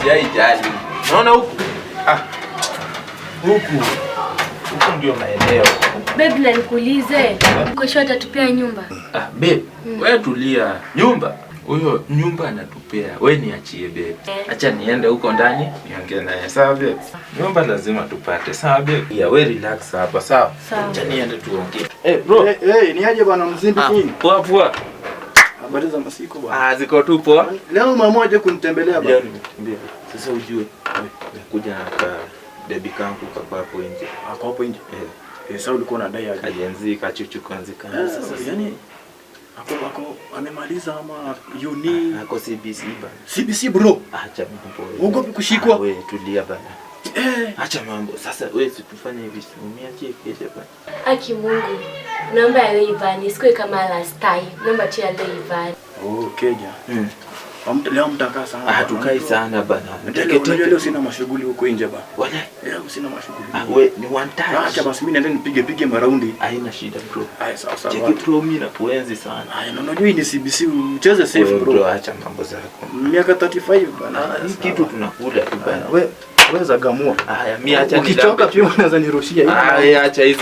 sijaijali. Unaona huku? Huku ndio maeneo. Babe, na nikuulize, kesho atatupea nyumba? Babe, wewe tulia. Nyumba? Huyo nyumba anatupea. Wewe niachie babe. Acha niende huko ndani niongee naye. Sawa babe? Nyumba lazima tupate. Sawa babe? Yeah, wewe relax hapa. Sawa? Acha niende tuongee. Bro. Ni aje bwana mzimbi nini? Poa. Habari za masiku bwana. Ziko tu poa. Leo mama moja kunitembelea bwana. Leo nimetembea. Sasa ujue nimekuja na baby kangu kwa hapo nje. Kwa hapo nje? Sasa ulikuwa unadai aje? Kajenzi kachuchu kwanza. Sasa yani Ako amemaliza ama uni ako CBC bana. CBC bro. Acha mambo. Ugopi kushikwa? Wewe tulia bana. Acha mambo. Sasa wewe tufanye hivi, umiachie kesho bana. Aki Mungu. Naomba ya Ivani, sikwe kama last time. Naomba tu ya Ivani. Keja. Leo mtakaa sana. Hatukai sana bana. Leo sina mashughuli huko nje bana. Wala. Leo sina mashughuli. Wewe ni one time. Acha basi mimi niende nipige maraundi. Haina shida bro. Sawa. Cheki pro mimi na kuenzi sana. Unajua hii ni CBC, ucheze safe bro. Acha mambo zako. Miaka 35 bana. Hii kitu tunakula tu bana. Wewe zagamua. Mimi acha ukichoka pia unaweza nirushia. Acha hizo.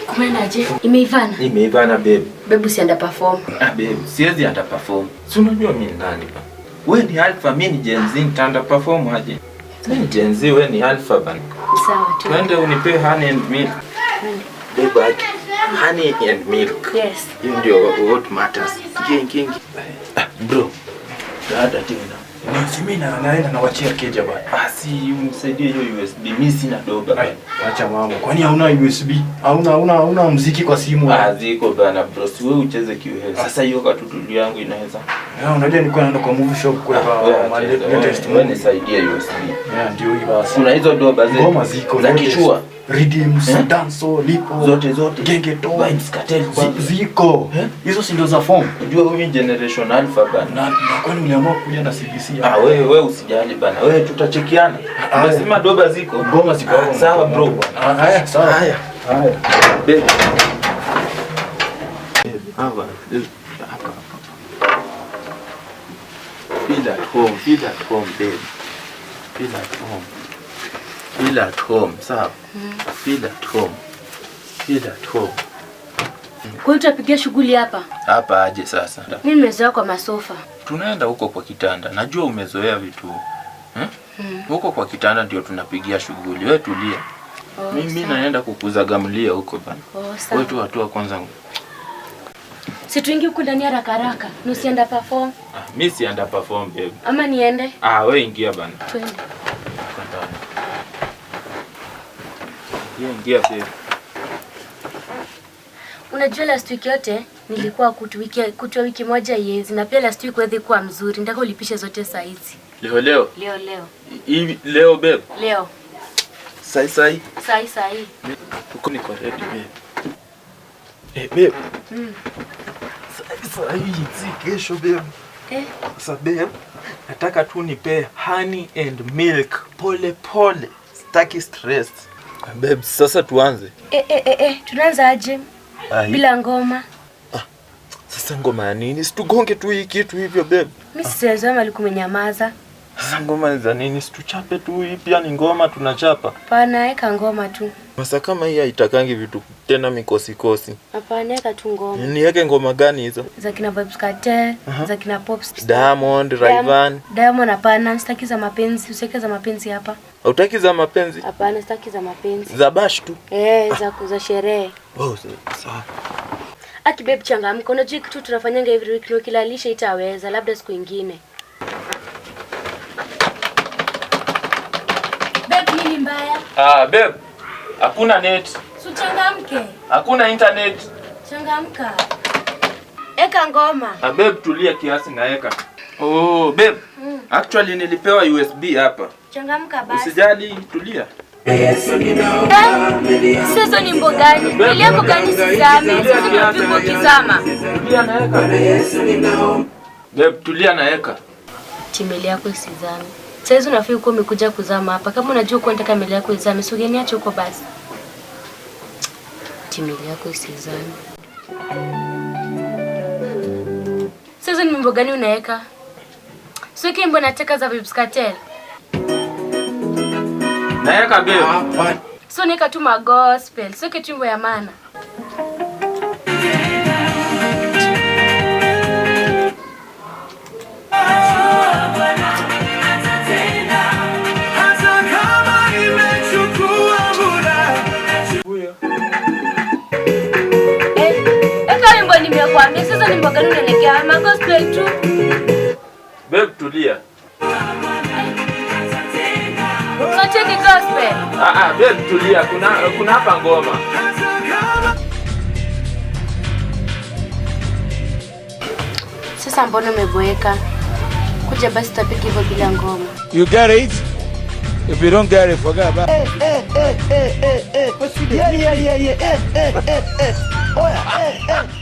Kumenaje? Imeivana? Imeivana babe. Babe usienda perform. Babe, siwezi anda perform. Si unajua mimi nani ba? Wewe ni alpha, mimi ni Gen Z, nitaenda perform aje? Mimi ni Gen Z, wewe ni alpha bana. Sawa tu. Twende unipe honey and milk. Babe, honey and milk. Yes. Hiyo ndio what matters. King. Bro. Dada tena. Mimi naenda na wachia keja bana. Si unisaidie hiyo USB. Mimi sina doba bana. Acha mambo. Kwani hauna USB? Hauna muziki kwa simu? Ziko bana bro. Si wewe ucheze kiwewe. Sasa hiyo katutudu yangu inaweza. Unajua nilikuwa naenda kwa movie shop kwa latest movie. Nisaidie USB. Ndio hiyo basi. Kuna hizo doba zetu. Ngoma ziko za kichua. Rhythms, dance, lipo. Zote. Genge to. Vibes cartel. Ziko. Hizo si ndio za form. Unajua huyu generation alpha bana. Na kwani uliamua kuja na CBC? Wewe usijali bana. Wewe tutachekiana. Lazima doba ziko. Ngoma ziko. Sawa bro. Haya, sawa. Haya. Babe. Hapa. Feel at home, babe. Feel at home, sawa? Feel at home. Kwa hiyo tutapigia shughuli hapa? Hapa aje sasa? Mimi nimezoea kwa masofa. Tunaenda huko kwa kitanda. Najua umezoea vitu. Huko kwa kitanda ndio tunapigia shughuli. Wewe tulia. Mimi naenda kukuzagamlia huko bana. Wewe tu watu wa kwanza. Si tuingie huko ndani haraka. Nusienda perform. Mimi sienda perform babe. Ama niende? Wewe ingia bana. Twende. Ingia babe. Unajua last week yote nilikuwa kutwa wiki moja yezi, na pia last week weather kuwa mzuri. Nataka ulipishe zote saa hizi. Leo. Hivi leo babe. Leo. Sai. Uko niko ready babe. Babe. Sai si kesho babe. Sasa babe, nataka tu nipe honey and milk pole. Sitaki stress. Babe, sasa tuanze. Tunaanza aje? Bila ngoma. Sasa ngoma ya nini? Situgonge tu hii kitu hivyo babe. Mimi siwezama alikumenyamaza. Sasa ngoma za nini? Situchape tu hii pia ni ngoma tunachapa. Hapana, eka ngoma tu. Sasa kama hii haitakangi vitu tena mikosi. Hapana, eka tu ngoma. Niweke ngoma gani hizo? Za kina Vibes Cartel, za kina Pops. Diamond, Rayvanny. Diamond hapana, sitaki za mapenzi. Usiweke za mapenzi hapa. Hautaki za mapenzi? Hapana, sitaki za mapenzi. Za bash tu. Za sherehe. Sawa. Aki babe, changamka. Unajua kitu tunafanyanga every week, ndio kilalisha itaweza, labda siku nyingine. Babe, nini mbaya? Babe. Hakuna net. So changamke. Hakuna internet. Changamka. Eka ngoma. Babe, tulia kiasi na eka. Babe. Actually nilipewa USB hapa. Changamka basi. Usijali, tulia. Sasa ni mbogani. Ile yako gani sizame? Sasa ni vipo kizama. Tulia na eka. Babe, tulia na eka. Timeli yako sizame. Sasa unafaa uko umekuja kuzama hapa. Kama unajua uko unataka meli yako izame, so geniache huko basi. Timeli yako sizame. Sasa ni mbogani unaweka? Sio kimbo nataka za Vybz Kartel. Naeka babe. Sio nika tu gospel, sio kitimbo ya maana. Nimekuambia sasa ni mboga unaelekea gospel tu. Babe tulia. Sote ni gospel. Babe tulia. Kuna hapa ngoma. Sasa mbona umeboeka? Kuja basi tupike hivyo bila ngoma. You get it? If you don't get it, forget about it. Yeah.